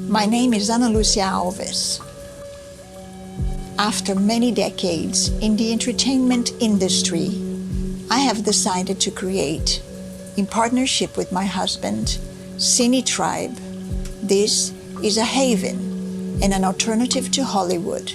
My name is Lucia Alves. After many decades in the entertainment industry, I have decided to create, in partnership with my husband, Cine Tribe. This is a haven and an alternative to Hollywood.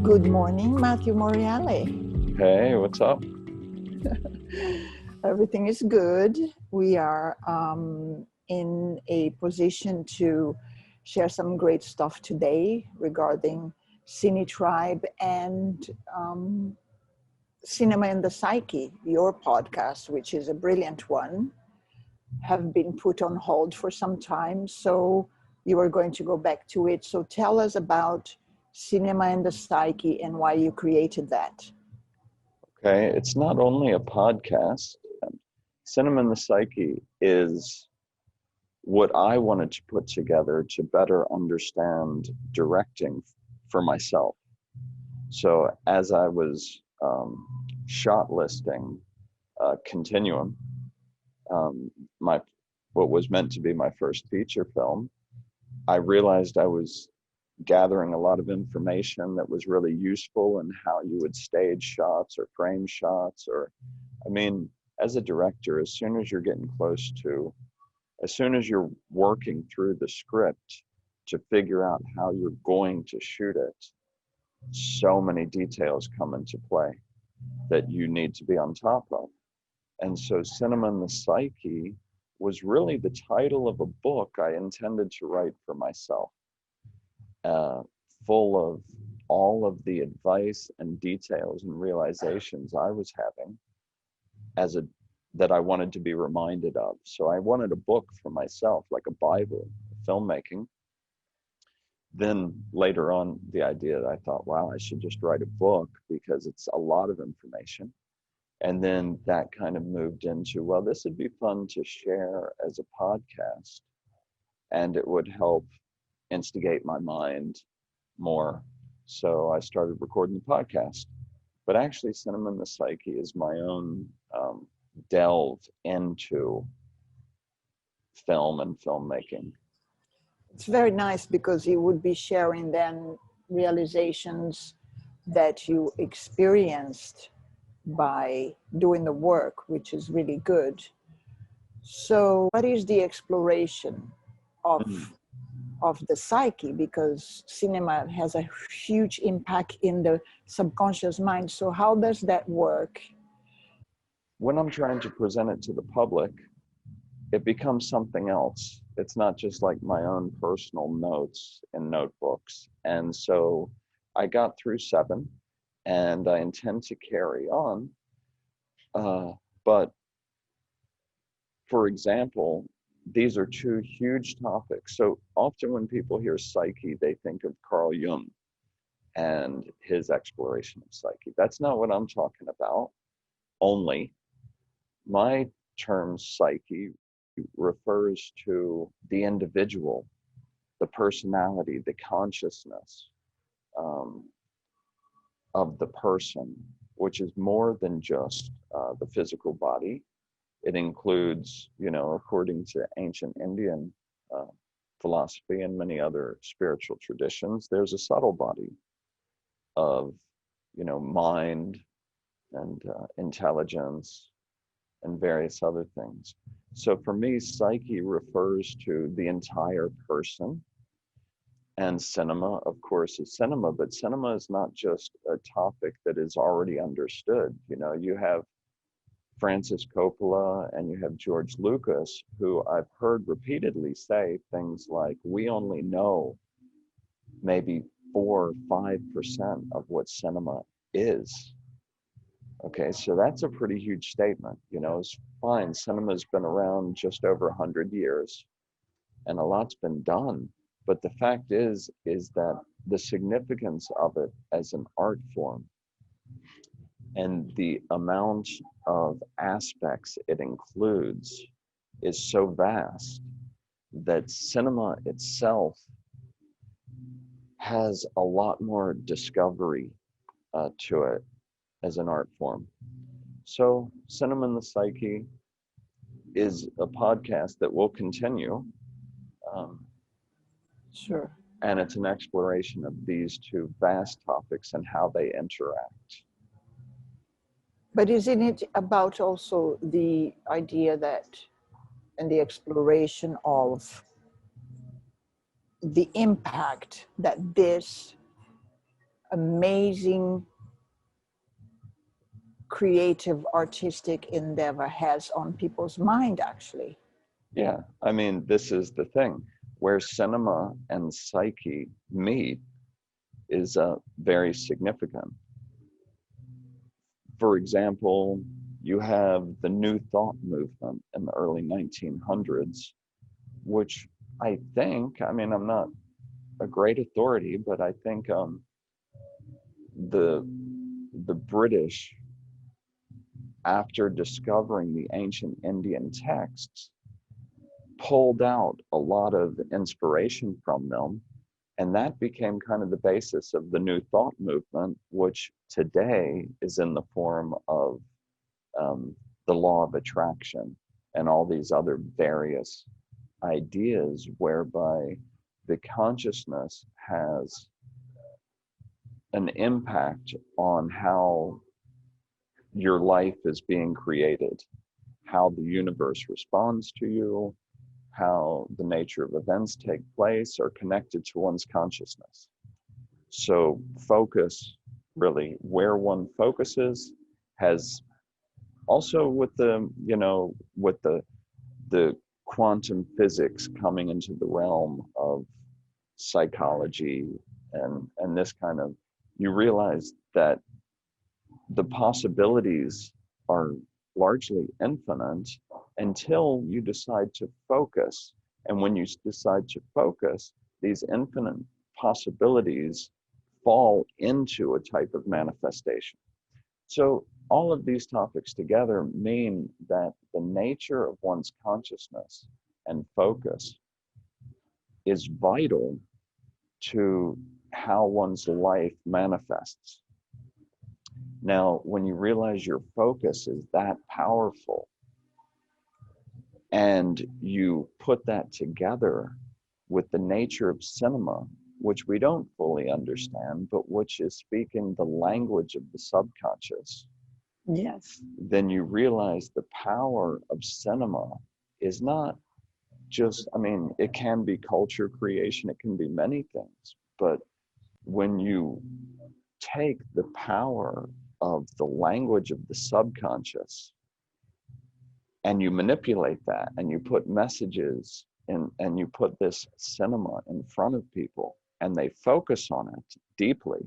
Good morning, Matthew Morreale. Hey, what's up? Everything is good. We are in a position to share some great stuff today regarding Cine Tribe and Cinema and the Psyche, your podcast, which is a brilliant one, have been put on hold for some time. So you are going to go back to it. So tell us about Cinema and the Psyche and why you created that. Okay, it's not only a podcast. Cinema and the Psyche is what I wanted to put together to better understand directing for myself. So as I was shortlisting Continuum, what was meant to be my first feature film, I realized I was gathering a lot of information that was really useful in how you would stage shots or frame shots. As a director, as soon as you're working through the script to figure out how you're going to shoot it, so many details come into play that you need to be on top of. And so Cinema and the Psyche was really the title of a book I intended to write for myself. Full of all of the advice and details and realizations I was having that I wanted to be reminded of. So I wanted a book for myself, like a Bible of filmmaking. Then later on, the idea that I thought, wow, I should just write a book because it's a lot of information. And then that kind of moved into, well, this would be fun to share as a podcast, and it would help instigate my mind more. So I started recording the podcast. But actually, Cinema and the Psyche is my own delve into film and filmmaking. It's very nice because you would be sharing then realizations that you experienced by doing the work, which is really good. So what is the exploration of the psyche? Because cinema has a huge impact in the subconscious mind. So how does that work? When I'm trying to present it to the public, it becomes something else. It's not just like my own personal notes and notebooks. And so I got through 7 and I intend to carry on. But for example, these are 2 huge topics. So often when people hear psyche, they think of Carl Jung and his exploration of psyche. That's not what I'm talking about only. My term psyche refers to the individual, the personality, the consciousness of the person, which is more than just the physical body. It includes, according to ancient Indian philosophy and many other spiritual traditions, there's a subtle body of, mind and intelligence and various other things. So for me, psyche refers to the entire person. And cinema, of course, is cinema, but cinema is not just a topic that is already understood. You have Francis Coppola and you have George Lucas, who I've heard repeatedly say things like, we only know maybe 4 or 5% of what cinema is. Okay, so that's a pretty huge statement. It's fine. Cinema's been around just over 100 years and a lot's been done. But the fact is that the significance of it as an art form and the amount of aspects it includes is so vast that cinema itself has a lot more discovery to it as an art form. So Cinema and the Psyche is a podcast that will continue. Sure. And it's an exploration of these two vast topics and how they interact. But isn't it about also the idea that, and the exploration of the impact that this amazing creative artistic endeavor has on people's mind, actually? Yeah, I mean, this is the thing. Where cinema and psyche meet is very significant. For example, you have the New Thought movement in the early 1900s, which I think, I mean, I'm not a great authority, but I think the British, after discovering the ancient Indian texts, pulled out a lot of inspiration from them, and that became kind of the basis of the New Thought movement, which today is in the form of the law of attraction and all these other various ideas whereby the consciousness has an impact on how your life is being created, how the universe responds to you, how the nature of events take place are connected to one's consciousness. So focus, really, where one focuses has also with the, with the quantum physics coming into the realm of psychology and this kind of, you realize that the possibilities are largely infinite until you decide to focus. And when you decide to focus, these infinite possibilities fall into a type of manifestation. So all of these topics together mean that the nature of one's consciousness and focus is vital to how one's life manifests. Now, when you realize your focus is that powerful, and you put that together with the nature of cinema, which we don't fully understand, but which is speaking the language of the subconscious, Yes. then you realize the power of cinema is not just, I mean, it can be culture creation, it can be many things, but when you take the power of the language of the subconscious and you manipulate that and you put messages in and you put this cinema in front of people and they focus on it deeply.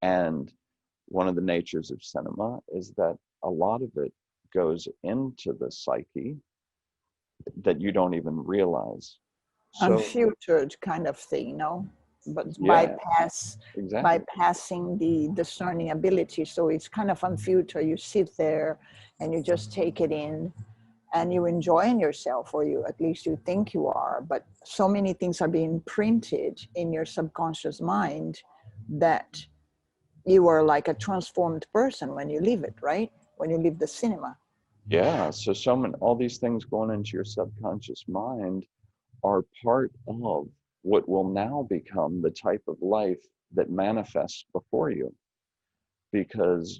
And one of the natures of cinema is that a lot of it goes into the psyche that you don't even realize. So, Unfiltered kind of thing, but yeah, exactly. bypassing the discerning ability. So it's kind of unfiltered. You sit there and you just take it in and you're enjoying yourself, or you, at least you think you are. But so many things are being printed in your subconscious mind that you are like a transformed person when you leave it, right? When you leave the cinema. Yeah, so many, all these things going into your subconscious mind are part of what will now become the type of life that manifests before you. Because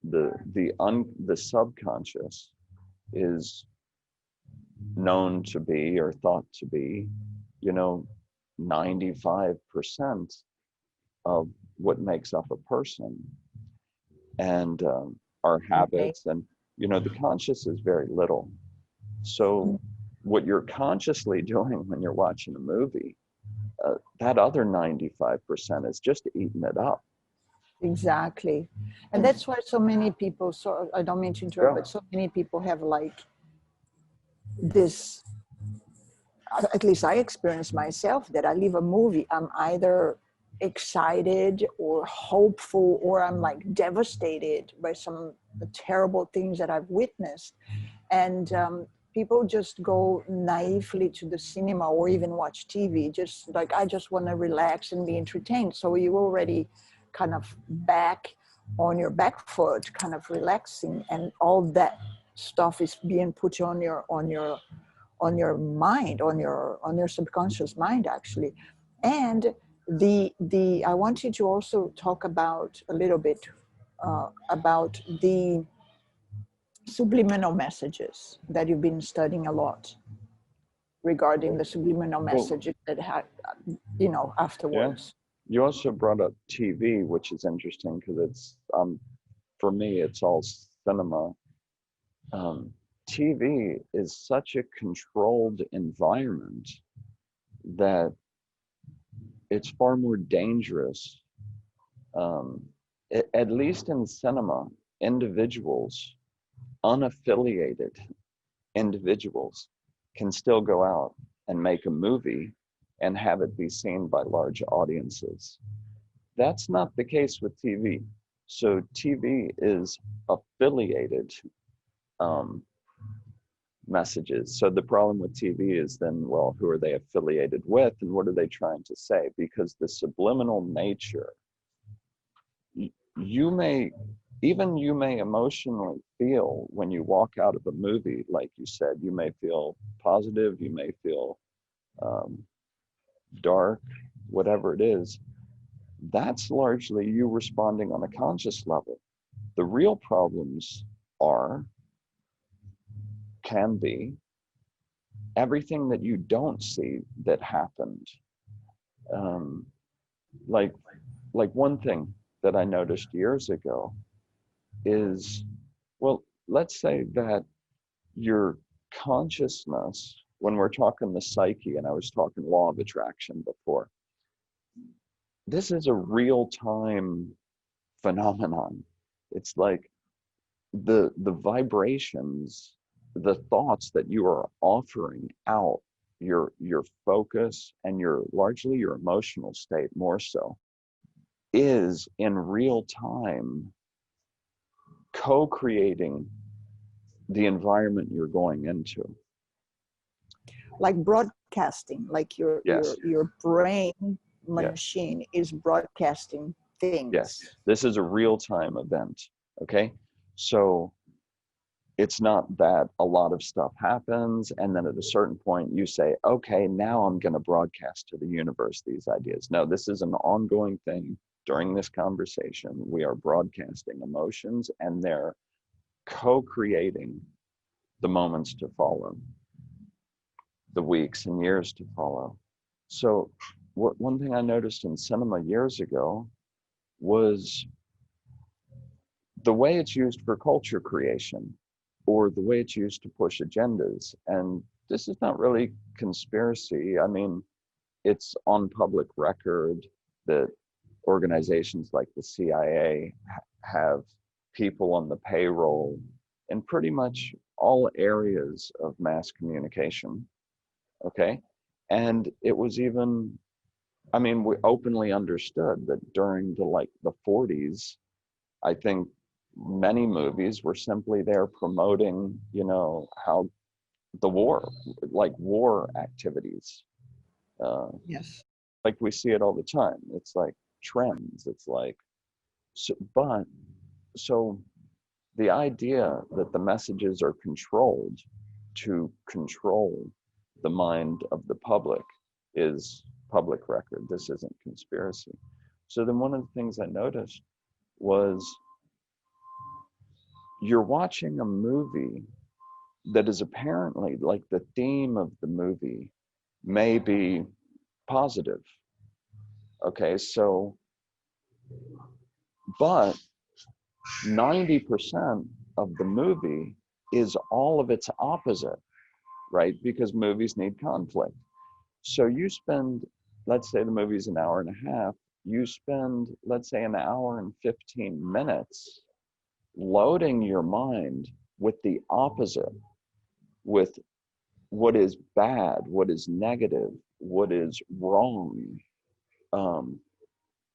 the subconscious is known to be, or thought to be, 95% of what makes up a person, and our habits. And You know, the conscious is very little. So what you're consciously doing when you're watching a movie, that other 95% is just eating it up. Exactly. And that's why so many people, so I don't mean to interrupt, but so many people have like this, at least I experience myself, that I leave a movie, I'm either excited or hopeful, or I'm like devastated by some terrible things that I've witnessed. And people just go naively to the cinema or even watch TV, just like, I just want to relax and be entertained. So you already kind of back on your back foot, kind of relaxing, and all that stuff is being put on your mind, on your subconscious mind, actually. And the I want you to also talk about a little bit about the subliminal messages that you've been studying a lot, regarding the subliminal messages that had, afterwards. You also brought up TV, which is interesting because it's, for me, it's all cinema. TV is such a controlled environment that it's far more dangerous. At least in cinema, individuals, unaffiliated individuals, can still go out and make a movie and have it be seen by large audiences. That's not the case with TV. So TV is affiliated messages. So the problem with TV is then, well, who are they affiliated with and what are they trying to say? Because the subliminal nature, you may emotionally feel when you walk out of a movie, like you said, you may feel positive, you may feel dark, whatever it is. That's largely you responding on a conscious level. The real problems can be everything that you don't see that happened. Like one thing that I noticed years ago is, well, let's say that your consciousness, when we're talking the psyche, and I was talking law of attraction before, this is a real-time phenomenon. It's like the vibrations, the thoughts that you are offering out, your focus and largely your emotional state more so, is in real time co-creating the environment you're going into. Like broadcasting, like your brain machine is broadcasting things. Yes, this is a real-time event. Okay, so it's not that a lot of stuff happens and then at a certain point you say, okay, now I'm going to broadcast to the universe these ideas. No, this is an ongoing thing. During this conversation, we are broadcasting emotions and they're co-creating the moments to follow, the weeks and years to follow. So one thing I noticed in cinema years ago was the way it's used for culture creation, or the way it's used to push agendas. And this is not really conspiracy. I mean, it's on public record that organizations like the CIA have people on the payroll in pretty much all areas of mass communication. Okay. And it was even, I mean, we openly understood that during the 40s, I think many movies were simply there promoting, how the war activities. Yes. Like we see it all the time. It's like trends. It's like, so the idea that the messages are controlled to control the mind of the public is public record. This isn't conspiracy. So then one of the things I noticed was, you're watching a movie that is apparently, like, the theme of the movie may be positive. Okay, so, but 90% of the movie is all of its opposite, right? Because movies need conflict. So you spend, let's say the movie's an hour and a half, you spend, let's say, an hour and 15 minutes loading your mind with the opposite, with what is bad, what is negative, what is wrong.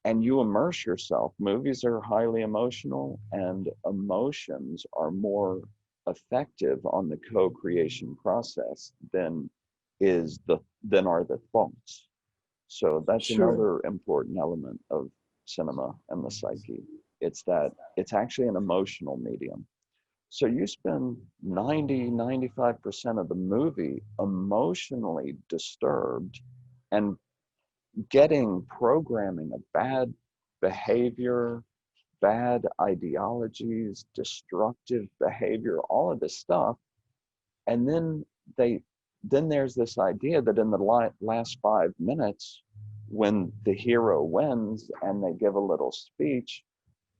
And you immerse yourself. Movies are highly emotional, and emotions are more effective on the co-creation process than are the thoughts. So that's Sure. another important element of cinema and the psyche. It's that it's actually an emotional medium. So you spend 90, 95% of the movie emotionally disturbed and getting programming of bad behavior, bad ideologies, destructive behavior, all of this stuff. And they, then there's this idea that in the last 5 minutes, when the hero wins and they give a little speech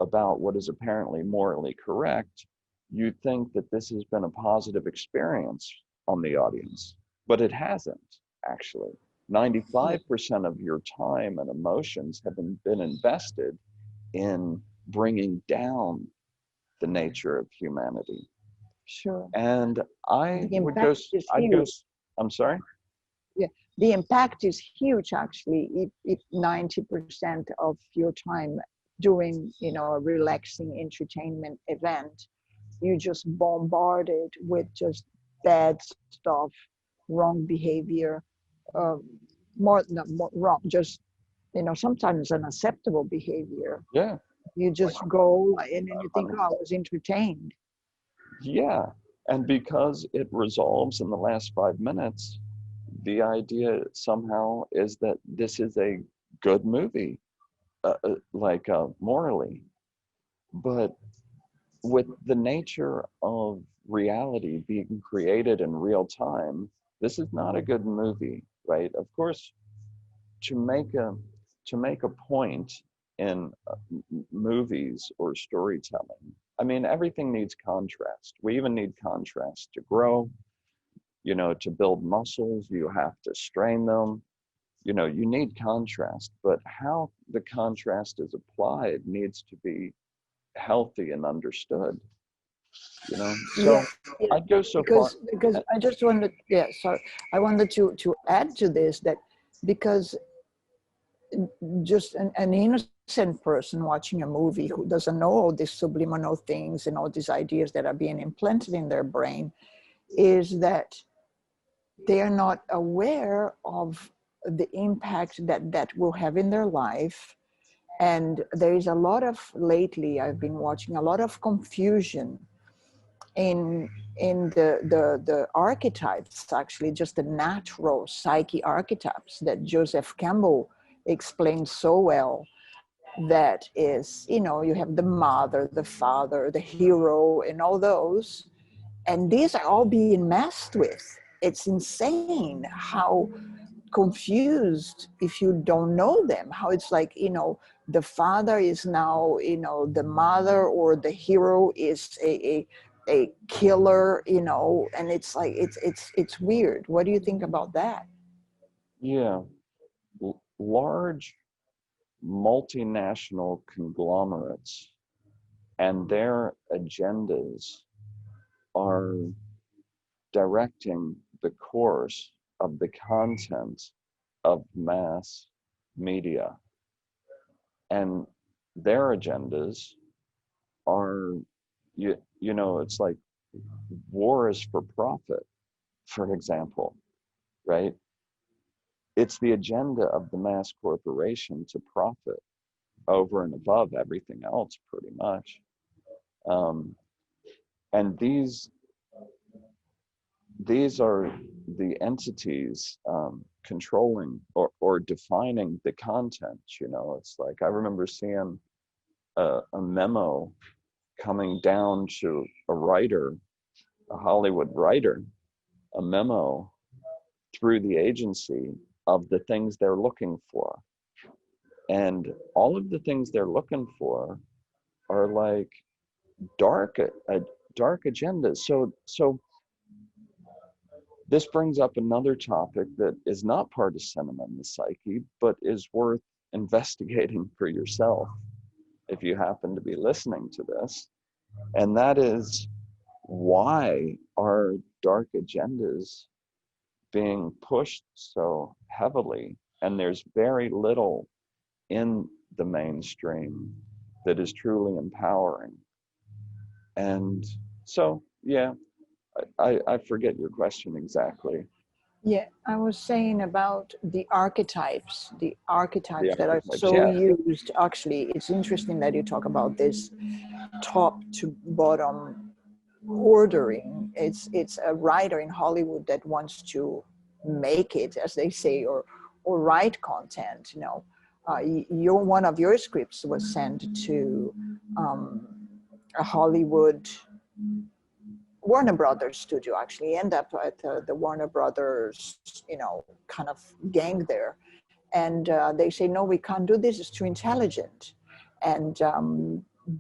about what is apparently morally correct, you think that this has been a positive experience on the audience, but it hasn't actually. 95% of your time and emotions have been invested in bringing down the nature of humanity. Sure. And I The would go, impact is I'd go, huge. I'm sorry? Yeah, the impact is huge actually. If 90% of your time doing, a relaxing entertainment event, you just bombarded with just bad stuff, wrong behavior, uh, more wrong, just sometimes unacceptable behavior. Yeah. You just go and then you think, oh, I was entertained. Yeah. And because it resolves in the last 5 minutes, the idea somehow is that this is a good movie, morally. But with the nature of reality being created in real time, this is not a good movie, right? Of course, to make a to make a point in movies or storytelling, I mean, everything needs contrast. We even need contrast to grow. To build muscles, you have to strain them. You need contrast, but how the contrast is applied needs to be healthy and understood. Yeah, So yeah. I'd go so far. Because I just wanted, yeah, sorry, I wanted to add to this that because just an innocent person watching a movie who doesn't know all these subliminal things and all these ideas that are being implanted in their brain is that they are not aware of the impact that will have in their life. And there is a lot of, lately I've been watching a lot of confusion in the archetypes, actually just the natural psyche archetypes that Joseph Campbell explains so well. That is, you have the mother, the father, the hero, and all those, and these are all being messed with. It's insane how confused if you don't know them, how it's like, the father is now, the mother, or the hero is a killer, and it's like it's weird. What do you think about that? Yeah, large multinational conglomerates and their agendas are directing the course of the content of mass media. And their agendas are, it's like war is for profit, for example, right? It's the agenda of the mass corporation to profit over and above everything else, pretty much. Um, and these are the entities controlling or defining the content. It's like I remember seeing a memo coming down to a writer, a Hollywood writer, a memo through the agency of the things they're looking for. And all of the things they're looking for are like dark, dark agendas. So this brings up another topic that is not part of cinema and the psyche, but is worth investigating for yourself if you happen to be listening to this. And that is, why are dark agendas being pushed so heavily? And there's very little in the mainstream that is truly empowering. And so, yeah, I forget your question exactly. Yeah, I was saying about the archetypes The that are archetypes, so yeah. used. Actually, it's interesting that you talk about this top to bottom ordering. It's a writer in Hollywood that wants to make it, as they say, or write content. You know, one of your scripts was sent to a Hollywood Warner Brothers studio. Actually, end up at the Warner Brothers, you know, kind of gang there, and they say, no, we can't do this. It's too intelligent, and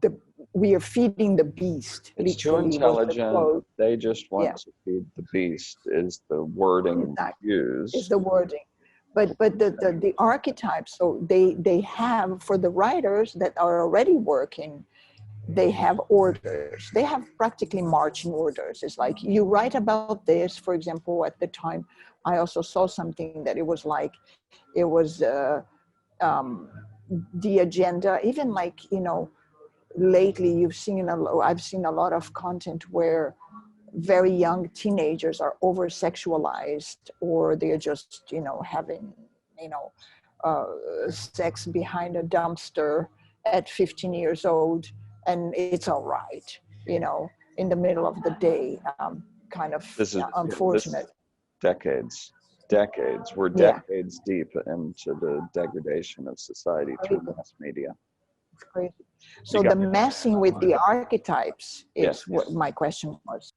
the we are feeding the beast. It's too Literally was the intelligent. quote. They just Yeah, want to feed the beast, is the wording exactly. Is used. the wording. But the archetypes, so they have, for the writers that are already working, they have orders. They have practically marching orders. It's like, you write about this. For example, at the time, I also saw something that it was like, it was um, the agenda. Even like, you know, lately I've seen a lot of content where very young teenagers are over sexualized, or they're just, you know, having, you know, sex behind a dumpster at 15 years old, and it's all right, you know, in the middle of the day. Kind of This unfortunate. decades. We're Yeah, decades deep into the degradation of society through crazy. mass media. It's crazy. You So the got me. messing with the archetypes Yeah. is what my question was.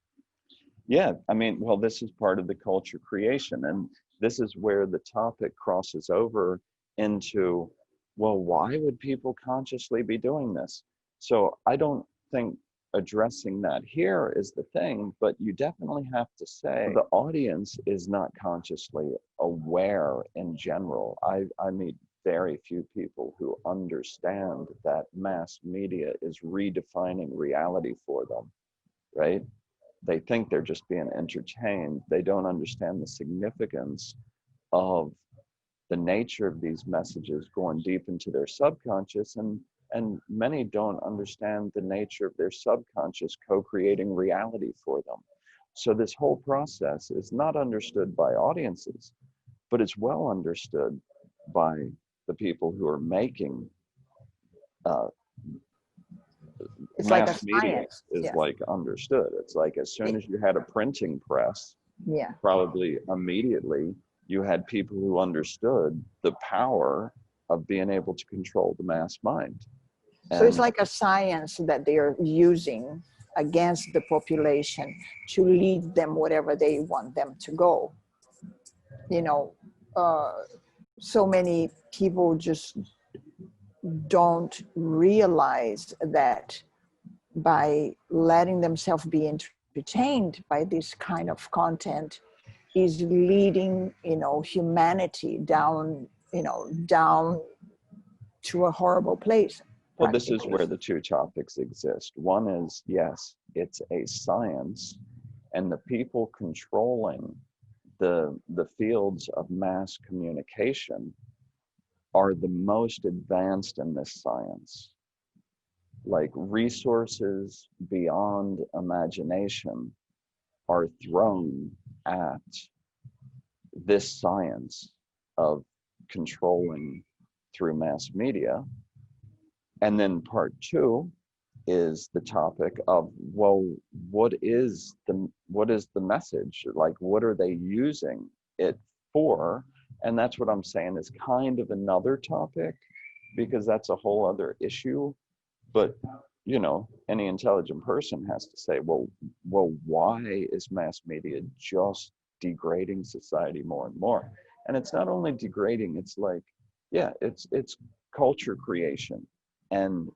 Yeah, I mean, well, this is part of the culture creation, and this is where the topic crosses over into, well, why would people consciously be doing this? So I don't think addressing that here is the thing, but you definitely have to say the audience is not consciously aware in general. I meet very few people who understand that mass media is redefining reality for them, right? They think they're just being entertained. They don't understand the significance of the nature of these messages going deep into their subconscious, and many don't understand the nature of their subconscious co-creating reality for them. So this whole process is not understood by audiences, but it's well understood by the people who are making uh, It's like a mass media science. is Yeah. like understood. It's like as soon as you had a printing press, Yeah. probably immediately you had people who understood the power of being able to control the mass mind. So it's And like a science that they are using against the population to lead them whatever they want them to go. You know, uh, so many people just don't realize that by letting themselves be entertained by this kind of content is leading, you know, humanity down, you know, down to a horrible place, well, this is practically. where the two topics exist. One is, yes, it's a science, and the people controlling the fields of mass communication are the most advanced in this science. Like resources beyond imagination are thrown at this science of controlling through mass media. And then part two is the topic of, well, what is the message? Like, what are they using it for? And that's what I'm saying is kind of another topic, because that's a whole other issue. But you know, any intelligent person has to say, well, why is mass media just degrading society more and more? And it's not only degrading, it's like, yeah, it's culture creation. And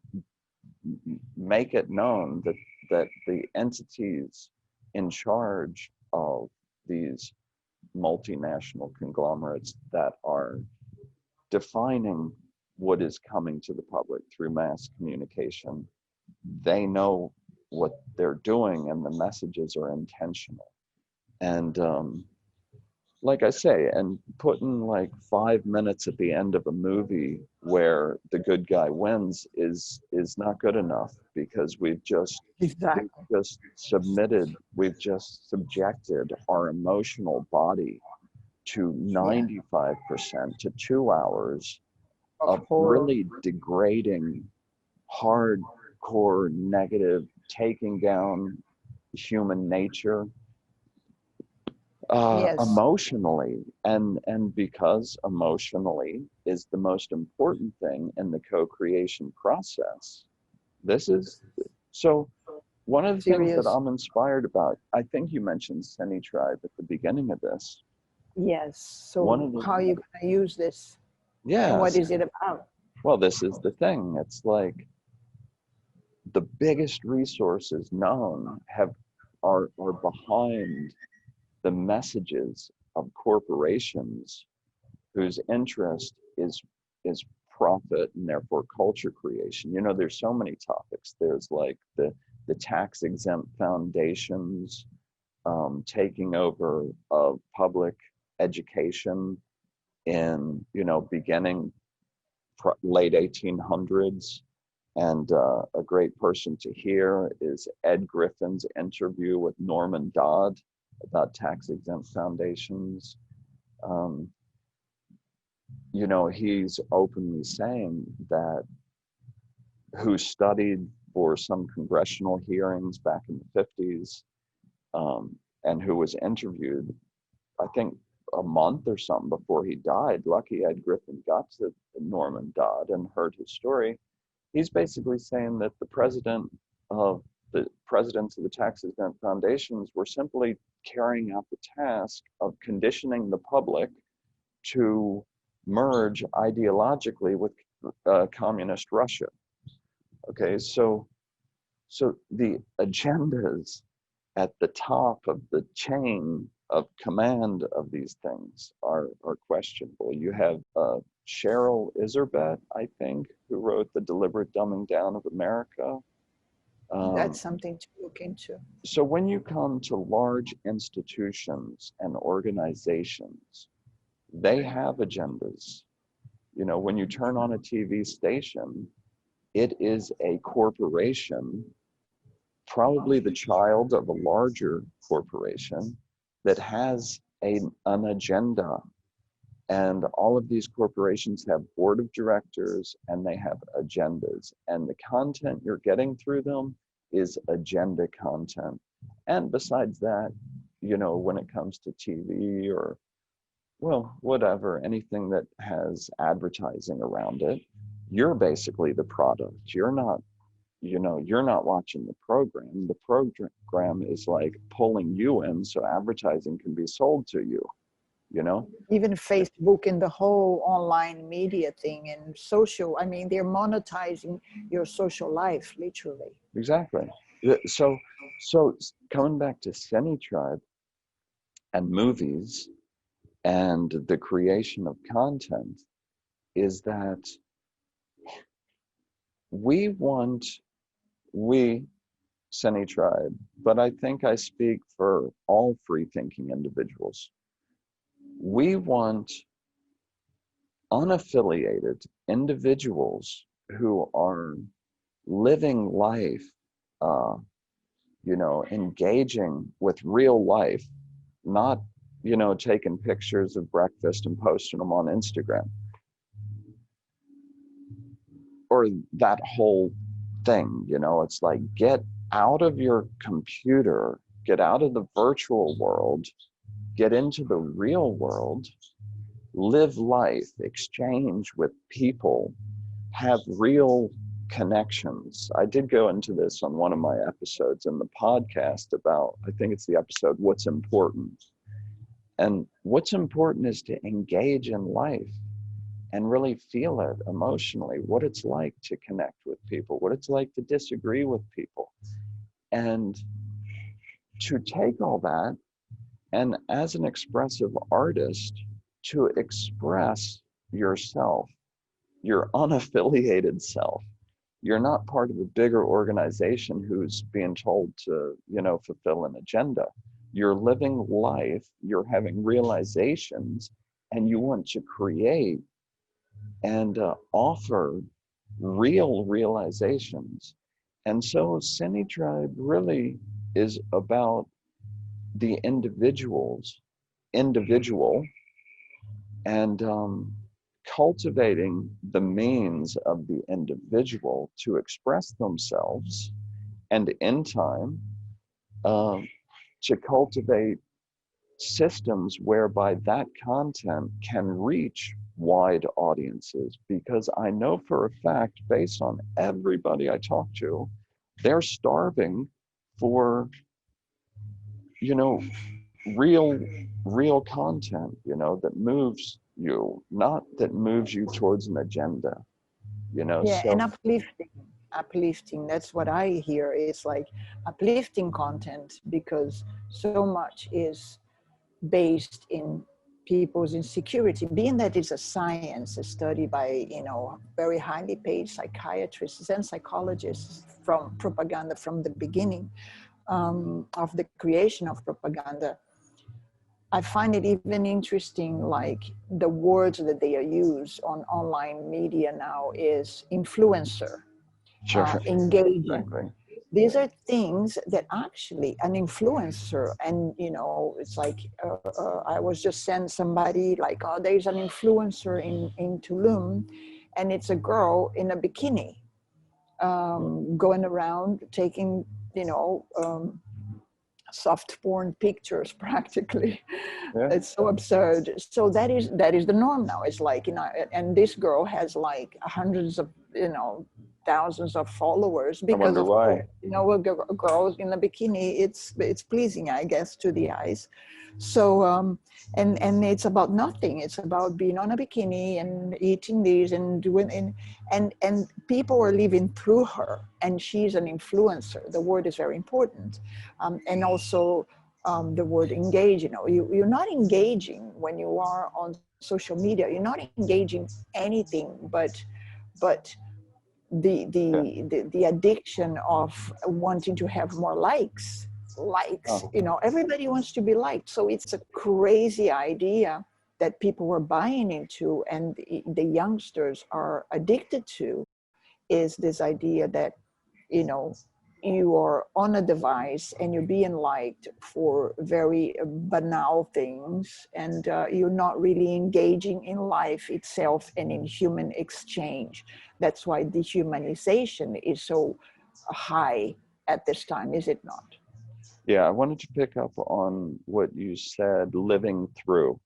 make it known that that the entities in charge of these multinational conglomerates that are defining what is coming to the public through mass communication, they know what they're doing, and the messages are intentional. And like I say, and putting like 5 minutes at the end of a movie where the good guy wins is not good enough, because Exactly. we've just subjected our emotional body to Yeah. 95% to 2 hours Of of horror. really degrading, hardcore, negative, taking down human nature, Yes. emotionally, and because emotionally is the most important thing in the co-creation process. This is so one of the things that Serious. I'm inspired about. I think you mentioned Seni Tribe at the beginning of this. Yes. One So of the how are you going to use this? And what Yes, is it about? well, this is the thing. It's like the biggest resources known are behind the messages of corporations whose interest is profit and therefore culture creation. There's so many topics. There's like the tax exempt foundations taking over of public education in beginning late 1800s. And a great person to hear is Ed Griffin's interview with Norman Dodd about tax exempt foundations. Um, he's openly saying that, who studied for some congressional hearings back in the 50s, and who was interviewed, I think, a month or something before he died. Lucky Ed Griffin got to Norman Dodd and heard his story. He's basically saying that the presidents of the tax exempt foundations were simply carrying out the task of conditioning the public to merge ideologically with communist Russia. Okay, so the agendas at the top of the chain of command of these things are questionable. You have Cheryl Iserbet, I think, who wrote The Deliberate Dumbing Down of America. That's something to look into. So when you come to large institutions and organizations, they have agendas. When you turn on a TV station, it is a corporation, probably the child of a larger corporation, that has an agenda. And all of these corporations have board of directors and they have agendas. And the content you're getting through them is agenda content. And besides that, when it comes to TV or, well, whatever, anything that has advertising around it, you're basically the product. You're not watching the program. The program is like pulling you in so advertising can be sold to you, you know? Even Facebook and the whole online media thing and social, I mean, they're monetizing your social life, literally. Exactly. So coming back to Seni Tribe and movies and the creation of content, is that we, Seni Tribe, but I think I speak for all free thinking individuals, we want unaffiliated individuals who are living life, engaging with real life, not, taking pictures of breakfast and posting them on Instagram or that whole thing. It's like, get out of your computer, get out of the virtual world, get into the real world, live life, exchange with people, have real connections. I did go into this on one of my episodes in the podcast about, I think it's the episode, What's Important. And what's important is to engage in life and really feel it emotionally, what it's like to connect with people, what it's like to disagree with people. And to take all that, and as an expressive artist, to express yourself, your unaffiliated self. You're not part of a bigger organization who's being told to, fulfill an agenda. You're living life, you're having realizations, and you want to create and offer real realizations. And so Cine Tribe really is about the individual and cultivating the means of the individual to express themselves, and in time to cultivate systems whereby that content can reach wide audiences. Because I know for a fact, based on everybody I talk to, they're starving for, real content, that moves you, not that moves you towards an agenda, Yeah, and so uplifting. That's what I hear. It's like uplifting content, because so much is based in people's insecurity, being that it's a science, a study by, very highly paid psychiatrists and psychologists from propaganda from the beginning of the creation of propaganda. I find it even interesting, like the words that they are used on online media now is influencer, sure. engaging. Exactly. These are things that actually an influencer, and it's like I was just sent somebody like, oh, there's an influencer in Tulum, and it's a girl in a bikini going around taking, soft porn pictures practically. Yeah, It's so absurd. So that is the norm now. It's like, and this girl has like hundreds of, thousands of followers, I because wonder of course, why. girls in a bikini, it's pleasing, I guess, to the eyes. So and it's about nothing. It's about being on a bikini and eating these and doing, and people are living through her, and she's an influencer. The word is very important. And also the word engage. You're not engaging when you are on social media. You're not engaging anything but Yeah. the addiction of wanting to have more likes. Oh, Everybody wants to be liked. So it's a crazy idea that people were buying into, and the youngsters are addicted to, is this idea that you know you are on a device and you're being liked for very banal things, and you're not really engaging in life itself and in human exchange. That's why dehumanization is so high at this time, is it not? yeah. I wanted to pick up on what you said, living through.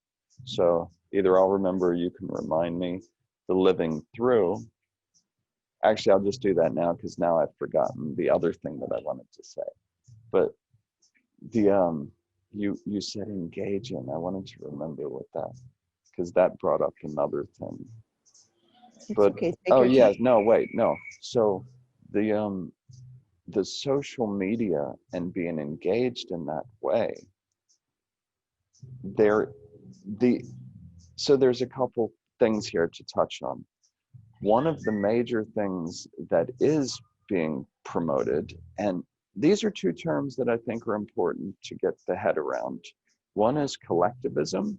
So either I'll remember, or you can remind me. The living through. Actually, I'll just do that now because now I've forgotten the other thing that I wanted to say. But the you said engaging. I wanted to remember what that, because that brought up another thing. It's But okay, take oh your yeah, time. no, wait, no. So the social media and being engaged in that way, there the so there's a couple things here to touch on. One of the major things that is being promoted, and these are two terms that I think are important to get the head around. One is collectivism,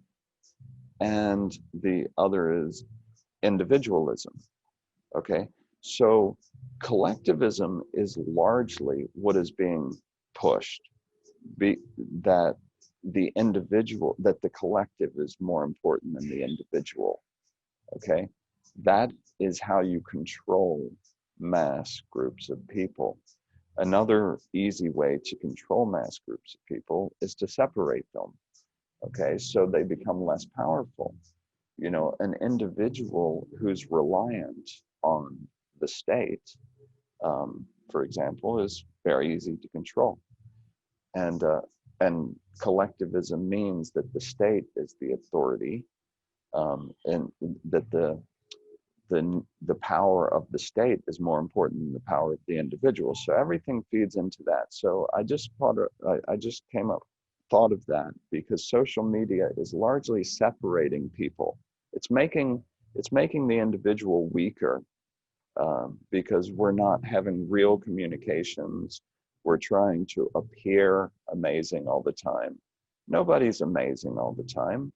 and the other is individualism. Okay, so collectivism is largely what is being pushed, be that that the collective is more important than the individual. Okay, that is how you control mass groups of people. Another easy way to control mass groups of people is to separate them. Okay, so they become less powerful. An individual who's reliant on the state, for example, is very easy to control. And collectivism means that the state is the authority, and that the power of the state is more important than the power of the individual. So everything feeds into that. So I just thought of that because social media is largely separating people. It's making the individual weaker, because we're not having real communications. We're trying to appear amazing all the time. Nobody's amazing all the time.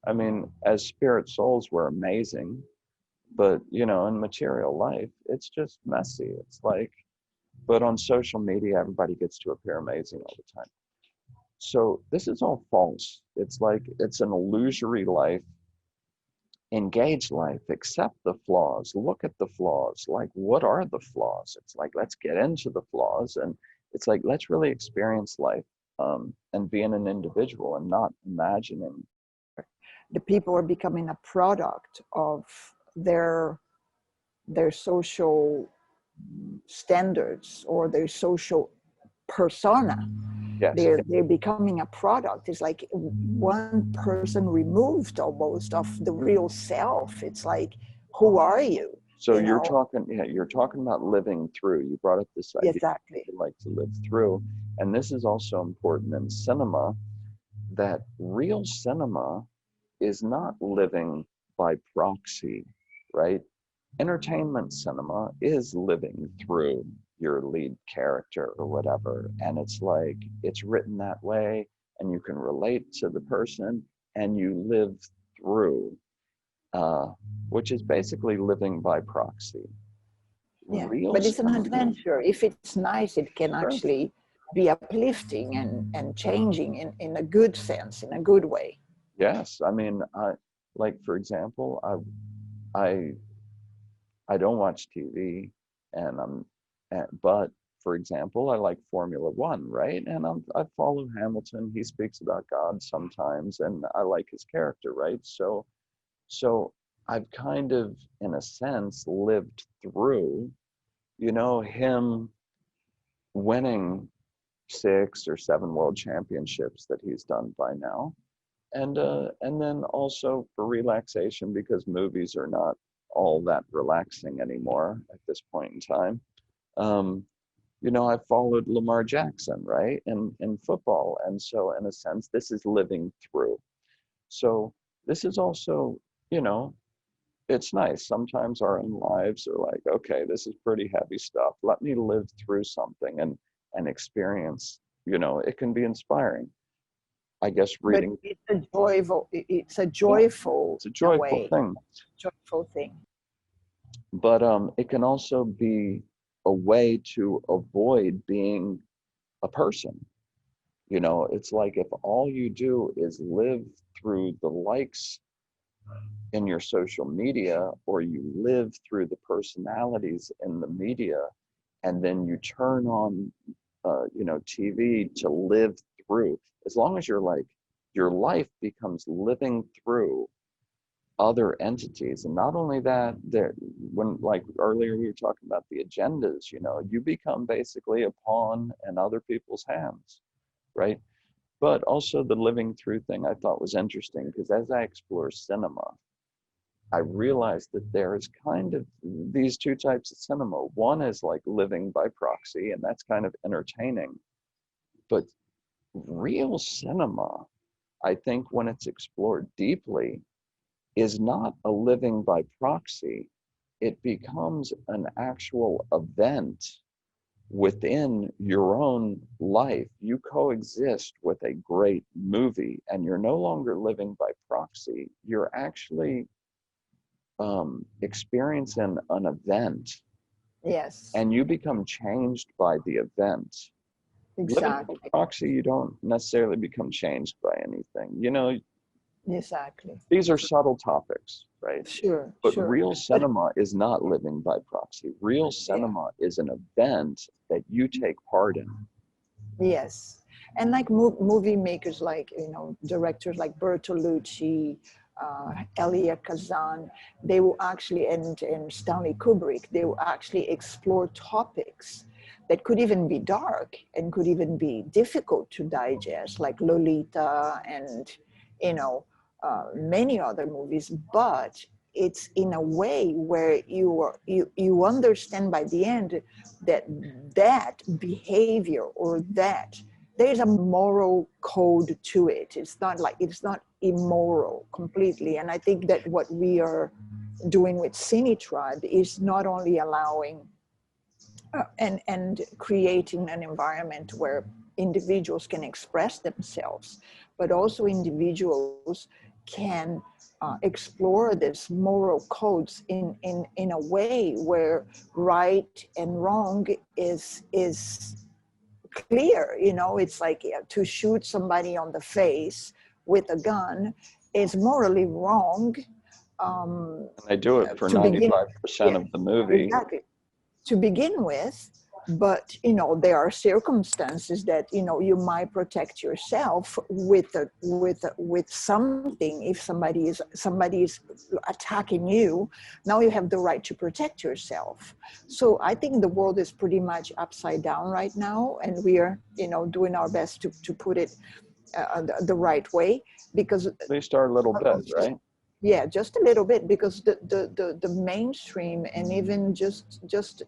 I mean, as spirit souls, we're amazing, but you know, in material life, it's just messy. It's like, but on social media, everybody gets to appear amazing all the time. So this is all false. It's like, it's an illusory life. Engage life, accept the flaws, look at the flaws. Like, what are the flaws? It's like, let's get into the flaws, and it's like, let's really experience life, and being an individual and not imagining. The people are becoming a product of their social standards or their social persona. Yes. They're becoming a product. It's like one person removed almost of the real self. It's like, who are you? So you're talking about living through. You brought up this idea. Exactly. You like to live through. And this is also important in cinema, that real cinema is not living by proxy, right? Entertainment cinema is living through your lead character or whatever, and it's like, it's written that way, and you can relate to the person, and you live through, which is basically living by proxy. Yeah, but it's an adventure. If it's nice, it can actually be uplifting and changing in a good sense, in a good way. Yes, I mean, like, for example, I don't watch TV, but for example, I like Formula One, right? And I follow Hamilton. He speaks about God sometimes, and I like his character, right? So I've kind of, in a sense, lived through, you know, him winning 6 or 7 world championships that he's done by now. And then also for relaxation, because movies are not all that relaxing anymore at this point in time. You know, I followed Lamar Jackson, right, in football. And so in a sense, this is living through. So this is also, you know, it's nice. Sometimes our own lives are like, okay, this is pretty heavy stuff. Let me live through something and experience, you know, it can be inspiring. I guess reading. But it's a joyful thing. Joyful thing. But it can also be a way to avoid being a person. You know, it's like, if all you do is live through the likes in your social media, or you live through the personalities in the media, and then you turn on, you know, TV to live through, as long as you're like, your life becomes living through other entities. And not only that, when, like earlier we were talking about the agendas, you know, you become basically a pawn in other people's hands, right? But also the living through thing I thought was interesting, because as I explore cinema, I realized that there is kind of these two types of cinema. One is like living by proxy, and that's kind of entertaining. But real cinema, I think, when it's explored deeply, is not a living by proxy. It becomes an actual event within your own life. You coexist with a great movie, and you're no longer living by proxy. You're actually experiencing an event. Yes. And you become changed by the event. Exactly. Living by proxy, you don't necessarily become changed by anything. You know, exactly. These are subtle topics, right? Sure. But real cinema is not living by proxy. Real cinema is an event that you take part in. Yes. And like movie makers, like, you know, directors like Bertolucci, Elia Kazan, they will actually, and Stanley Kubrick, they will actually explore topics that could even be dark and could even be difficult to digest, like Lolita and, you know, many other movies. But it's in a way where you understand by the end that that behavior or that there's a moral code to it. It's not immoral completely. And I think that what we are doing with Cine Tribe is not only allowing and creating an environment where individuals can express themselves, but also individuals can explore these moral codes in a way where right and wrong is clear. You know, it's like to shoot somebody on the face with a gun is morally wrong. And they do it for To begin, 95% of the movie. exactly, to begin with. But you know, there are circumstances that, you know, you might protect yourself with something. If somebody is attacking you, now you have the right to protect yourself. So I think the world is pretty much upside down right now, and we are, you know, doing our best to put it the right way, because At least our little bit, right? yeah, just a little bit, because the mainstream and even just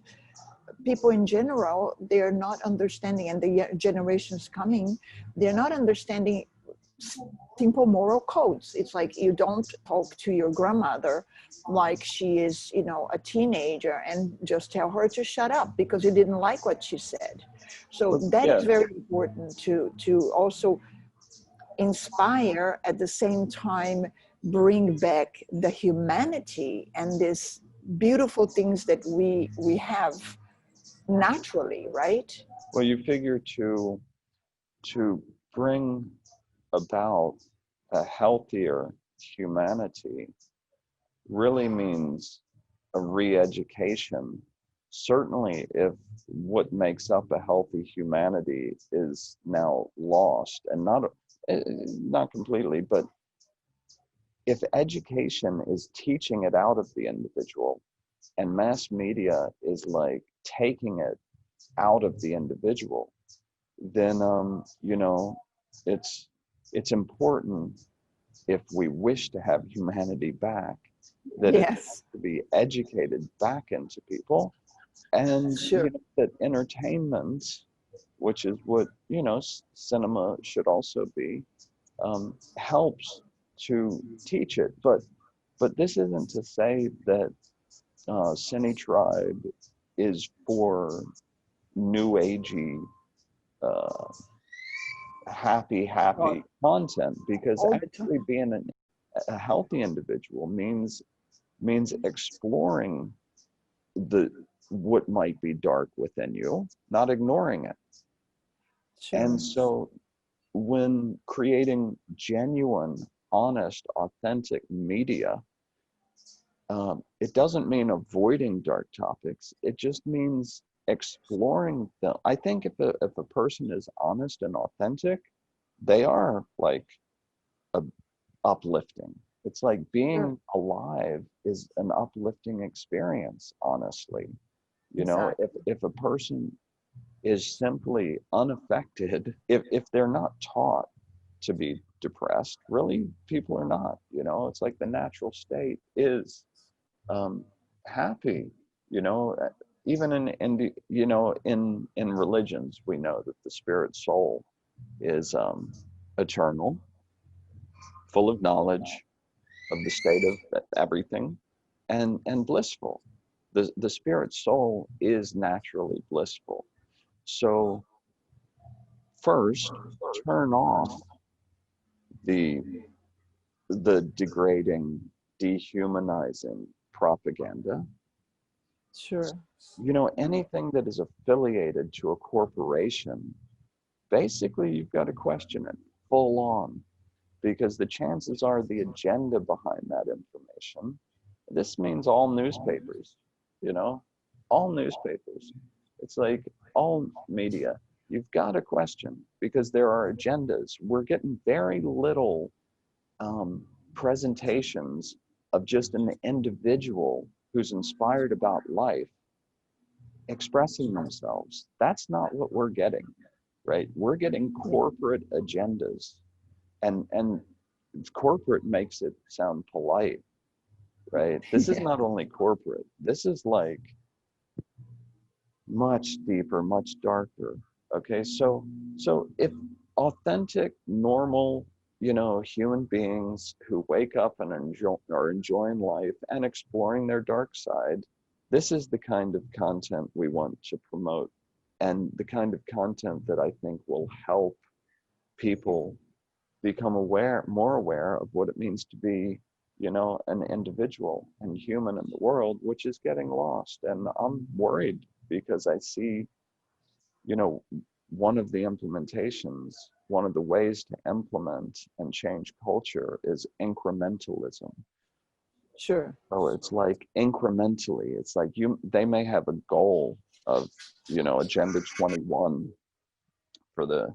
people in general, they're not understanding, and the generations coming, they're not understanding simple moral codes. It's like you don't talk to your grandmother like she is, you know, a teenager, and just tell her to shut up because you didn't like what she said. So that is very important to also inspire, at the same time bring back the humanity and these beautiful things that we have naturally, right? Well, you figure to bring about a healthier humanity really means a re-education. Certainly, if what makes up a healthy humanity is now lost, and not completely, but if education is teaching it out of the individual, and mass media is like taking it out of the individual, then you know, it's important, if we wish to have humanity back, that it has Yes, to be educated back into people. And sure. you know, that entertainment, which is what, you know, cinema should also be, helps to teach it. But this isn't to say that Cine Tribe is for new agey uh, happy Oh, content, because all the actually time. being a healthy individual means exploring the what might be dark within you, not ignoring it. Sure. And so when creating genuine, honest, authentic media, it doesn't mean avoiding dark topics. It just means exploring them. I think if a person is honest and authentic, they are like a, uplifting. It's like Sure. being alive is an uplifting experience, honestly. You know, Exactly. if a person is simply unaffected, if they're not taught to be depressed, really people are not, you know, it's like the natural state is um, happy, you know. Even in religions, we know that the spirit soul is eternal, full of knowledge of the state of everything, and blissful. The spirit soul is naturally blissful. So first, turn off the degrading, dehumanizing propaganda. Sure. You know, anything that is affiliated to a corporation, basically you've got to question it full on, because the chances are the agenda behind that information, this means all newspapers, you know, all newspapers. It's like all media. You've got to question, because there are agendas. We're getting very little presentations of just an individual who's inspired about life expressing themselves. That's not what we're getting, right? We're getting corporate agendas, and corporate makes it sound polite, right? This is Yeah. not only corporate. This is like much deeper, much darker. Okay, so if authentic, normal, human beings who wake up and are enjoying life and exploring their dark side, this is the kind of content we want to promote, and the kind of content that I think will help people become more aware of what it means to be, an individual and human in the world, which is getting lost. And I'm worried because I see, you know, one of the ways to implement and change culture is incrementalism. Sure. So it's like incrementally, it's like they may have a goal of, Agenda 21 for the,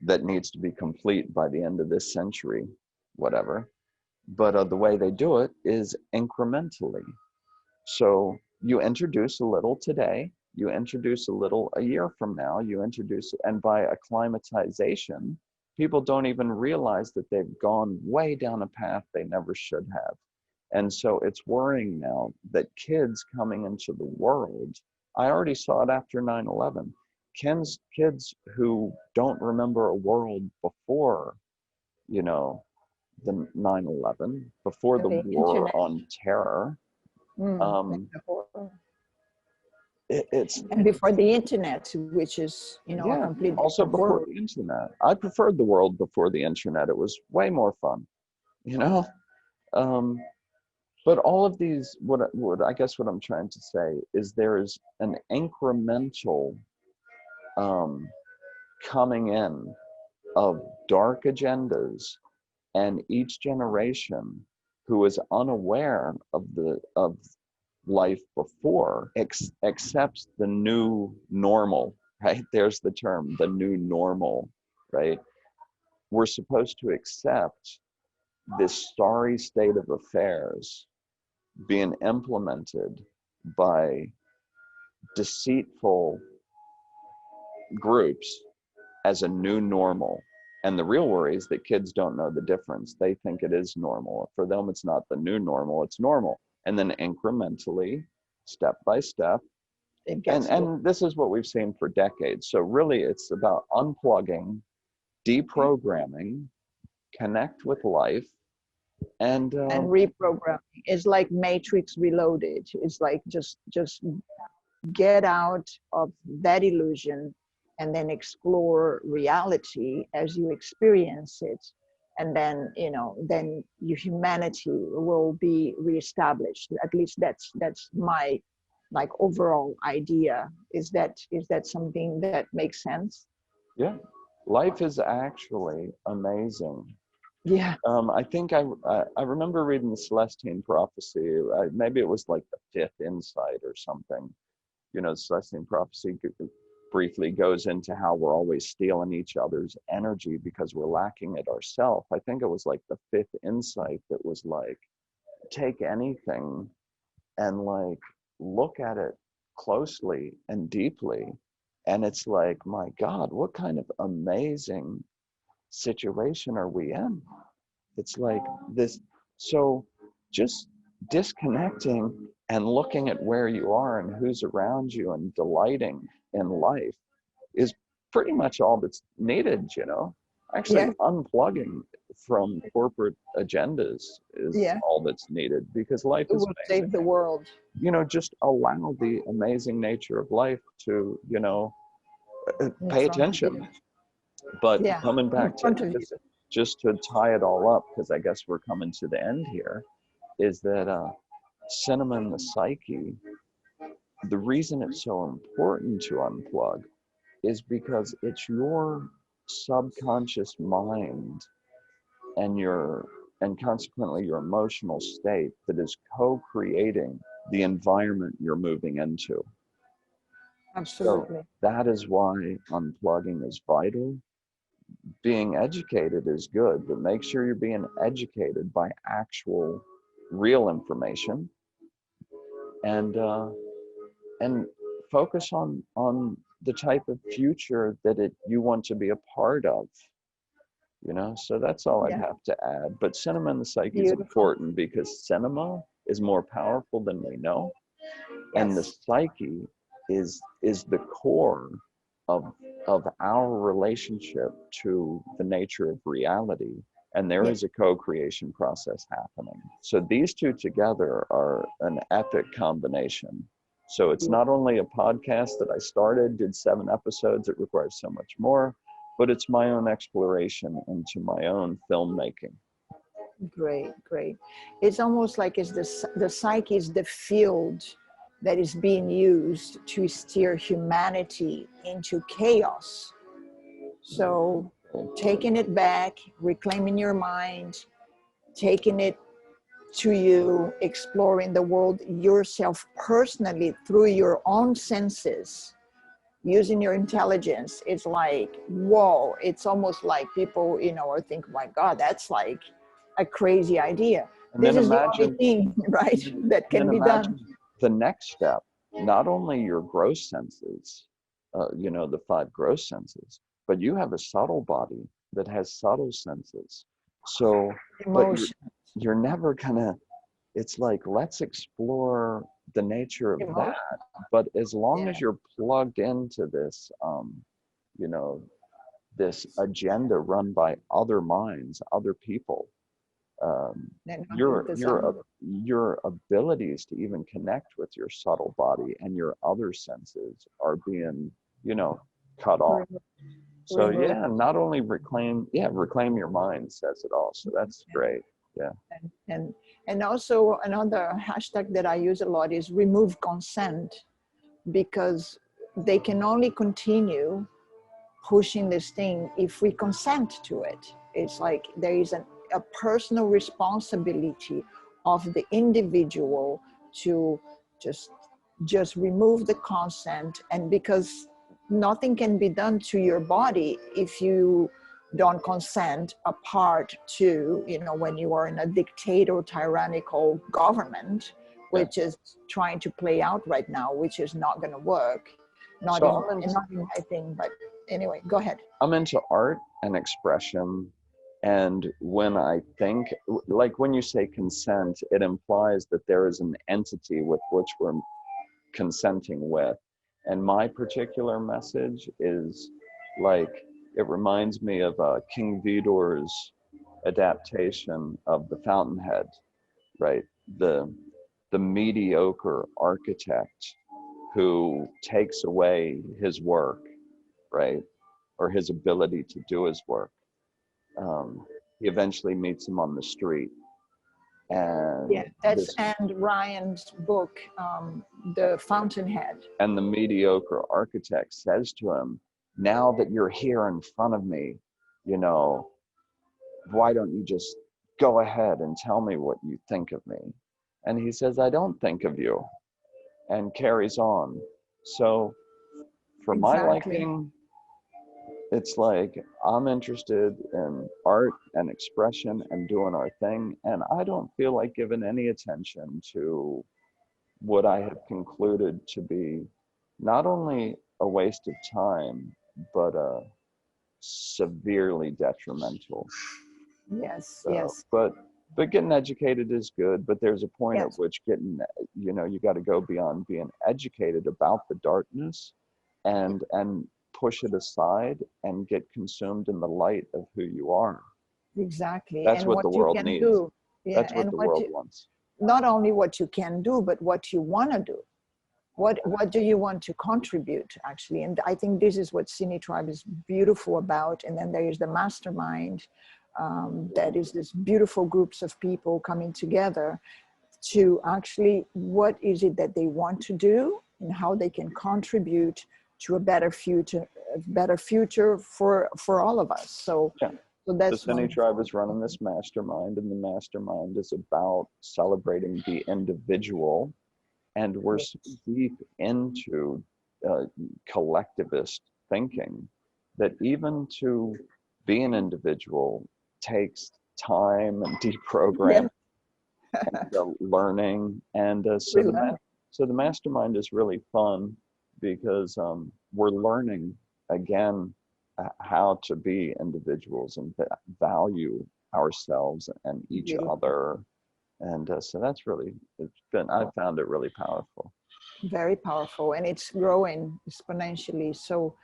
that needs to be complete by the end of this century, whatever. But the way they do it is incrementally. So you introduce a little today, you introduce a little a year from now, and by acclimatization, people don't even realize that they've gone way down a path they never should have. And so it's worrying now that kids coming into the world, I already saw it after 9/11. Kids who don't remember a world before, you know, the 9/11, before the The war internet. on terror, um, Before. it's And before the internet, which is, a yeah, completely also different before world. the internet. I preferred the world before the internet. It was way more fun, you know. Um, but all of these, what I guess what I'm trying to say is there is an incremental um, coming in of dark agendas, and each generation who is unaware of life before accepts the new normal, right? There's the term, the new normal, right? We're supposed to accept this sorry state of affairs being implemented by deceitful groups as a new normal. And the real worry is that kids don't know the difference. They think it is normal. For them, it's not the new normal, it's normal. And then incrementally, step by step, It and gets and this is what we've seen for decades. So really it's about unplugging, deprogramming, connect with life, and and reprogramming. It's like Matrix Reloaded. It's like just get out of that illusion and then explore reality as you experience it. And then, then your humanity will be reestablished. At least that's my like overall idea. Is that something that makes sense? yeah, life is actually amazing. Yeah. I think I remember reading the Celestine Prophecy. Maybe it was like the fifth insight or something. Celestine Prophecy briefly goes into how we're always stealing each other's energy because we're lacking it ourselves. I think it was like the fifth insight that was like, take anything and like look at it closely and deeply. And it's like, my God, what kind of amazing situation are we in? It's like this. So just disconnecting and looking at where you are and who's around you and delighting in life is pretty much all that's needed. Actually, Yeah. unplugging from corporate agendas is Yeah. all that's needed because life It is will amazing. save the world. Just allow the amazing nature of life to, In pay front of attention. you. But Yeah. coming In back to front of you. just to tie it all up, because I guess we're coming to the end here, is that cinema and the psyche, the reason it's so important to unplug is because it's your subconscious mind and consequently your emotional state that is co-creating the environment you're moving into. So Absolutely. that is why unplugging is vital. Being educated is good, but make sure you're being educated by actual real information, and focus on the type of future that you want to be a part of. you know? So that's all I'd Yeah. have to add. But cinema and the psyche is Beautiful. important because cinema is more powerful than we know. And the Yes. psyche is the core of our relationship to the nature of reality, and there Yes. is a co-creation process happening. So these two together are an epic combination. So it's not only a podcast that I started, did 7 episodes, it requires so much more, but it's my own exploration into my own filmmaking. Great, great. It's almost like it's the psyche is the field that is being used to steer humanity into chaos. So taking it back, reclaiming your mind, taking it to you, exploring the world yourself personally through your own senses, using your intelligence. It's like, whoa, it's almost like people, are thinking, my God, that's like a crazy idea. And This then is the only imagine, thing, right, that then can be done. imagine the next step, not only your gross senses, the 5 gross senses, but you have a subtle body that has subtle senses. So, but Emotion, you're never gonna, it's like, let's explore the nature of emotion. that. But as long Yeah. as you're plugged into this, you know, this agenda run by other minds, other people, your 100%. your abilities to even connect with your subtle body and your other senses are being, cut off. So Remove. yeah, not only reclaim your mind says it all. So that's great. Yeah. And also another hashtag that I use a lot is remove consent, because they can only continue pushing this thing if we consent to it. It's like there is a personal responsibility of the individual to just remove the consent. And because nothing can be done to your body if you don't consent, apart to, when you are in a dictator tyrannical government, which is trying to play out right now, which is not going to work. Not in my thing, but anyway, go ahead. I'm into art and expression. And when I think, like when you say consent, it implies that there is an entity with which we're consenting with. And my particular message is like, it reminds me of King Vidor's adaptation of The Fountainhead, right? The mediocre architect who takes away his work, right? Or his ability to do his work. He eventually meets him on the street. And yeah, that's and Ryan's book, The Fountainhead. And the mediocre architect says to him, now that you're here in front of me, why don't you just go ahead and tell me what you think of me? And he says, I don't think of you, and carries on. So for my liking, it's like, I'm interested in art and expression and doing our thing. And I don't feel like giving any attention to what I have concluded to be not only a waste of time, but severely detrimental. Yes, yes. But getting educated is good, but there's a point at which you got to go beyond being educated about the darkness and push it aside and get consumed in the light of who you are. Exactly. That's and what the world needs. Yeah, that's what the world wants. Not only what you can do, but what you want to do. What do you want to contribute, actually? And I think this is what Cine Tribe is beautiful about. And then there is the mastermind, that is this beautiful groups of people coming together to actually, what is it that they want to do and how they can contribute to a better future for all of us. So that's the Cine Tribe is running this mastermind, and the mastermind is about celebrating the individual. And we're so deep into collectivist thinking that even to be an individual takes time and deprogramming and learning. And so the mastermind is really fun because we're learning again how to be individuals and value ourselves and each Beautiful. other. And so that's really, I found it really powerful. Very powerful, and it's growing exponentially. So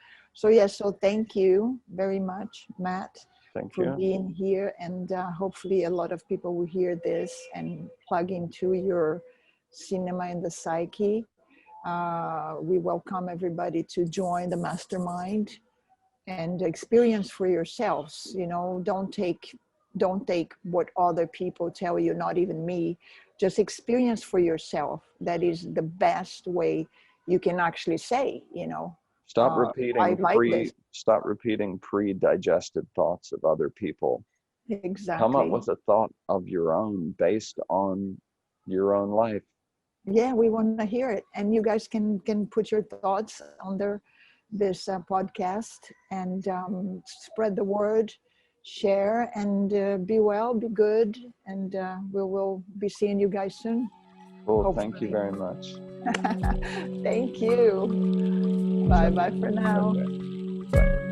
thank you very much, Matt, Thank for you. being here, and hopefully a lot of people will hear this and plug into your cinema in the Psyche. We welcome everybody to join the mastermind and experience for yourselves. Don't take what other people tell you, not even me. Just experience for yourself. That is the best way you can actually say, Stop I repeating like this. pre-digested thoughts of other people. Come up Exactly. with a thought of your own based on your own life. Yeah, we want to hear it, and you guys can put your thoughts under this podcast, and spread the word, share, and be well, be good, and we will be seeing you guys soon. Cool. Thank you Hopefully. very much. Thank you. Bye bye for now. Okay. Bye.